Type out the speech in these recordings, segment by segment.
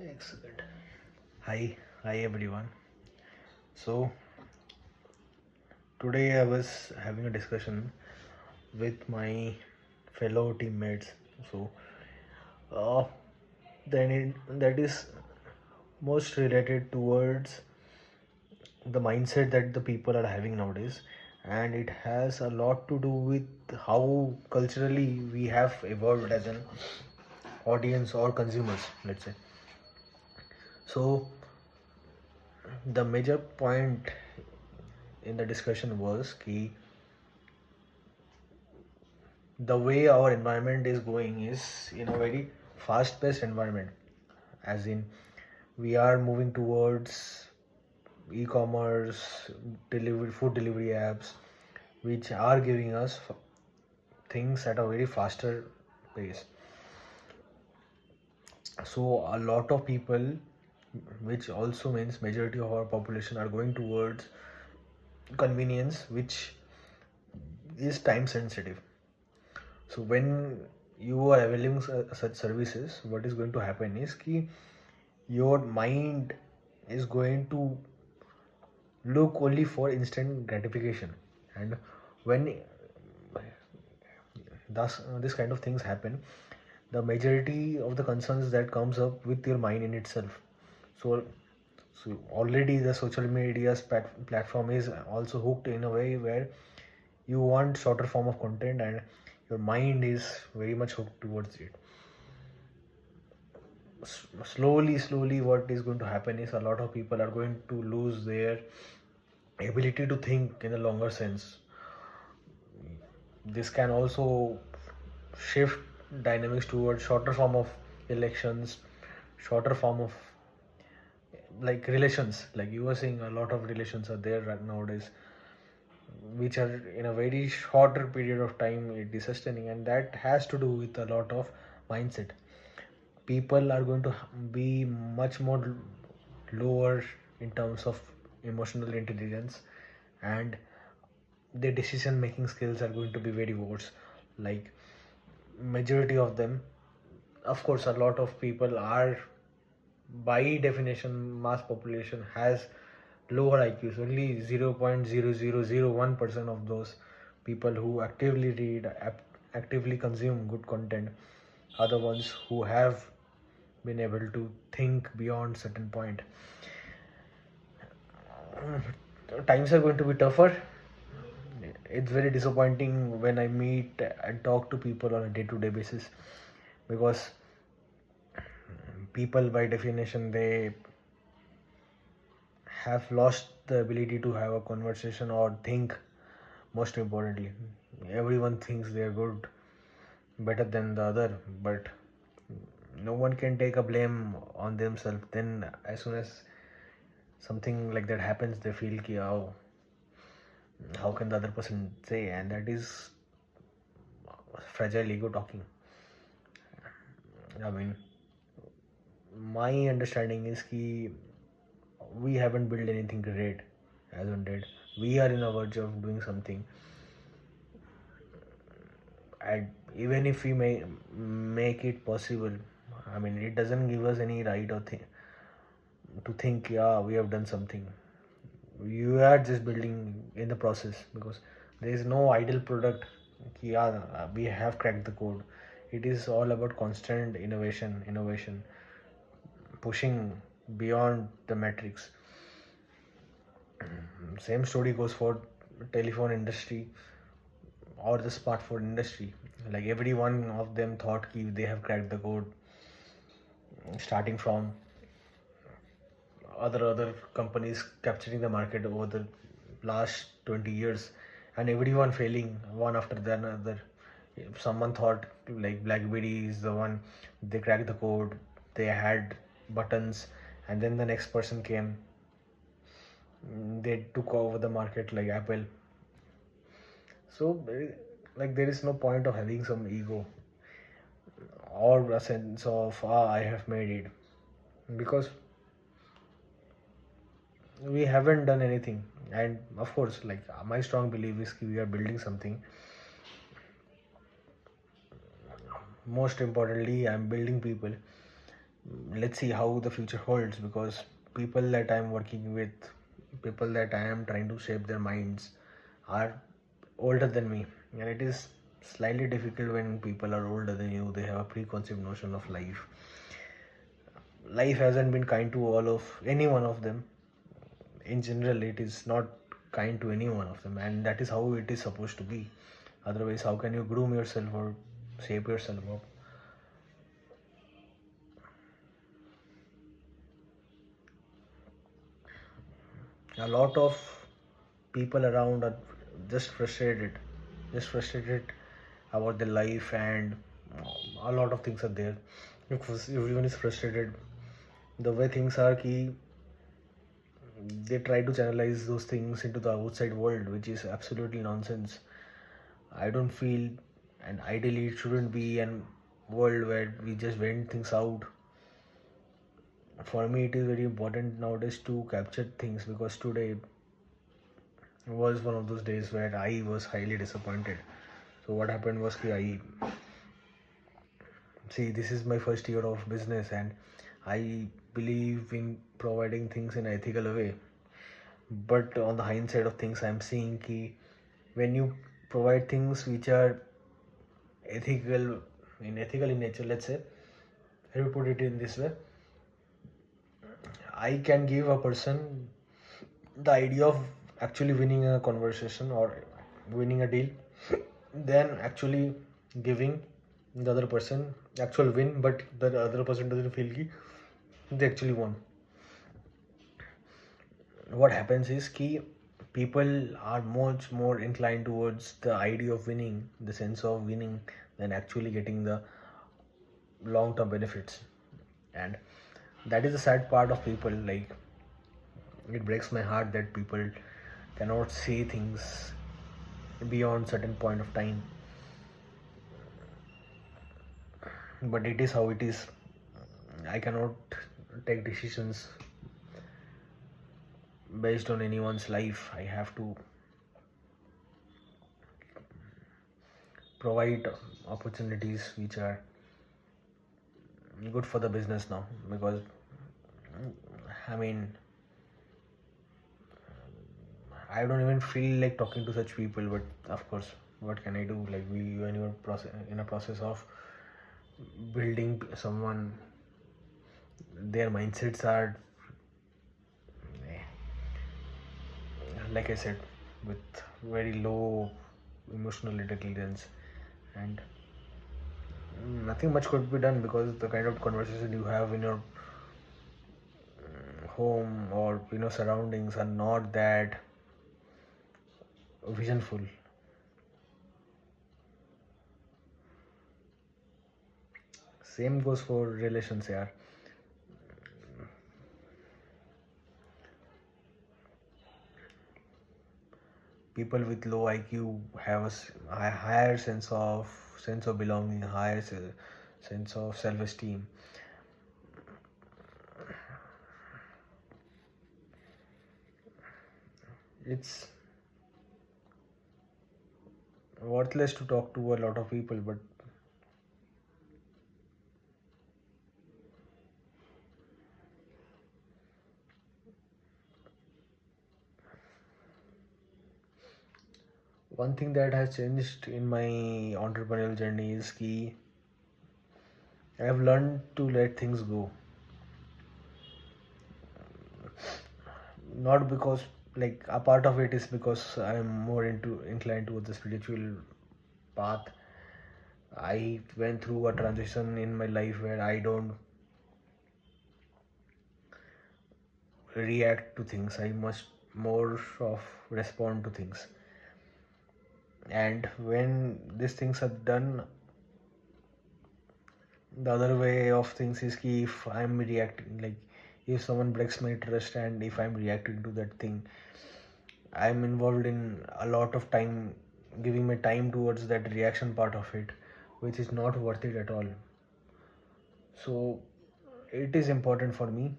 Excellent. Hi everyone. So today I was having a discussion with my fellow teammates. So uh, that is most related towards the mindset that the people are having nowadays, and it has a lot to do with how culturally we have evolved as an audience or consumers. Let's say so. The major point in the discussion was key the way our environment is going is in a very fast paced environment, as in we are moving towards e-commerce, delivery, food delivery apps, which are giving us things at a very faster pace. So a lot of people, which also means majority of our population, are going towards convenience, which is time sensitive. So when you are availing such services, what is going to happen is ki your mind is going to look only for instant gratification, and when thus this kind of things happen, the majority of the concerns that comes up with your mind in itself. So so already the social media's platform is also hooked in a way where you want shorter form of content, and your mind is very much hooked towards it. Slowly what is going to happen is a lot of people are going to lose their ability to think in a longer sense. This can also shift dynamics towards shorter form of elections, shorter form of like relations, like you were saying, a lot of relations are there right nowadays, which are in a very shorter period of time it is sustaining, and that has to do with a lot of mindset. People are going to be much more lower in terms of emotional intelligence, and their decision making skills are going to be very worse. Like majority of them, of course a lot of people are, by definition, mass population has lower IQs. Only 0.0001% of those people who actively read, actively consume good content, are the ones who have been able to think beyond certain point. Times are going to be tougher. It's very disappointing when I meet and talk to people on a day-to-day basis, because people by definition they have lost the ability to have a conversation or think. Most importantly, everyone thinks they're good, better than the other, but no one can take a blame on themselves. Then as soon as something like that happens, they feel ki how can the other person say, and that is fragile ego talking. I mean, my understanding is ki we haven't built anything great as on date. We are in the verge of doing something, and even if we may make it possible, I mean, it doesn't give us any right or to think, yeah, we have done something. You are just building in the process, because there is no ideal product. Yeah, we have cracked the code. It is all about constant innovation, pushing beyond the metrics. Same story goes for telephone industry or the smartphone industry. Like every one of them thought ki they have cracked the code, starting from other companies capturing the market over the last 20 years, and everyone failing one after the another. If someone thought like BlackBerry is the one, they cracked the code, they had buttons, and then the next person came, they took over the market like Apple. So like there is no point of having some ego or a sense of I have made it, because we haven't done anything. And of course, like my strong belief is we are building something. Most importantly, I'm building people, let's see how the future holds, because people that I'm working with, people that I am trying to shape their minds, are older than me, and it is slightly difficult when people are older than you. They have a preconceived notion of life. Life hasn't been kind to all of any one of them. In general, it is not kind to any one of them, and that is how it is supposed to be. Otherwise, how can you groom yourself or shape yourself up? A lot of people around are just frustrated about their life, and a lot of things are there because everyone is frustrated. The way things are, key, they try to channelize those things into the outside world, which is absolutely nonsense. I don't feel, and ideally it shouldn't be an world where we just vent things out. For me, it is very important nowadays to capture things, because today was one of those days where I was highly disappointed. So what happened was that I see, this is my first year of business, and I believe in providing things in an ethical way. But on the hindsight of things, I'm seeing ki when you provide things which are ethical in nature, let's say, I will put it in this way: I can give a person the idea of actually winning a conversation or winning a deal, then actually giving the other person actual win, but the other person doesn't feel ki they actually won. What happens is ki people are much more inclined towards the idea of winning, the sense of winning, than actually getting the long-term benefits. And that is the sad part of people. Like, it breaks my heart that people cannot see things beyond certain point of time. But it is how it is. I cannot take decisions based on anyone's life. I have to provide opportunities which are good for the business now, because I mean, I don't even feel like talking to such people, but of course, what can I do? Like, when you're in a process of building someone, their mindsets are, like I said, with very low emotional intelligence, and nothing much could be done, because the kind of conversation you have in your home or surroundings are not that visionful. Same goes for relations, yeah. People with low IQ have a higher sense of belonging, higher sense of self-esteem. It's worthless to talk to a lot of people, but one thing that has changed in my entrepreneurial journey is key. I have learned to let things go. Not because, like, a part of it is because I'm more inclined towards the spiritual path. I went through a transition in my life where I don't react to things. I must more of respond to things. And when these things are done, the other way of things is ki if I'm reacting, like if someone breaks my trust and if I'm reacting to that thing, I'm involved in a lot of time, giving my time towards that reaction part of it, which is not worth it at all. So it is important for me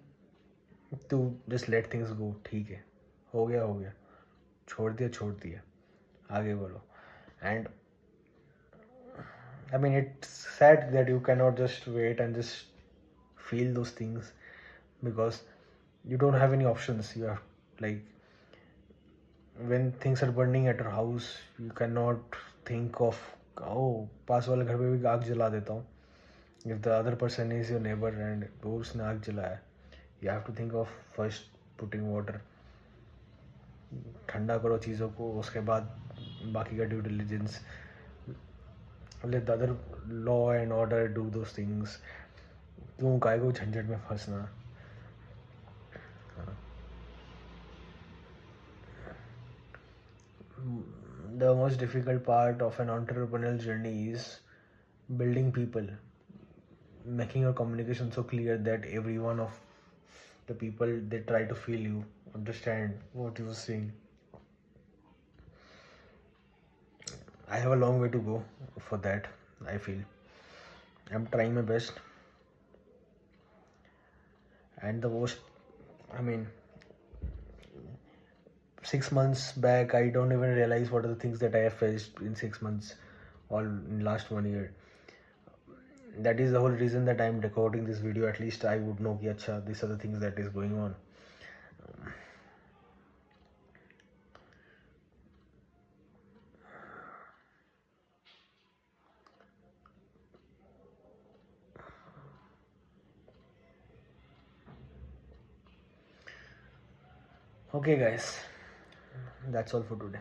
to just let things go. ठीक है, हो गया, छोड़ दिया, आगे बढ़ो. And I mean, it's sad that you cannot just wait and just feel those things, because you don't have any options. You have, like, when things are burning at your house, you cannot think of, oh, पास वाले घर पे भी आग जला देता हूँ. If the other person is your neighbor and वो उसने आग जलाया, you have to think of first putting water, ठंडा करो चीज़ों को, उसके बाद बाकी का due diligence. let the other law and order do those things. क्यों काय को झंझट में फंसना. The most difficult part of an entrepreneurial journey is building people, making your communication so clear that every one of the people, they try to feel you, understand what you are saying. I have a long way to go for that. I feel I'm trying my best, and the most, I mean, 6 months back, I don't even realize what are the things that I have faced in 6 months, or in last 1 year. That is the whole reason that I am recording this video. At least I would know कि अच्छा, these are the things that is going on. Okay guys, that's all for today.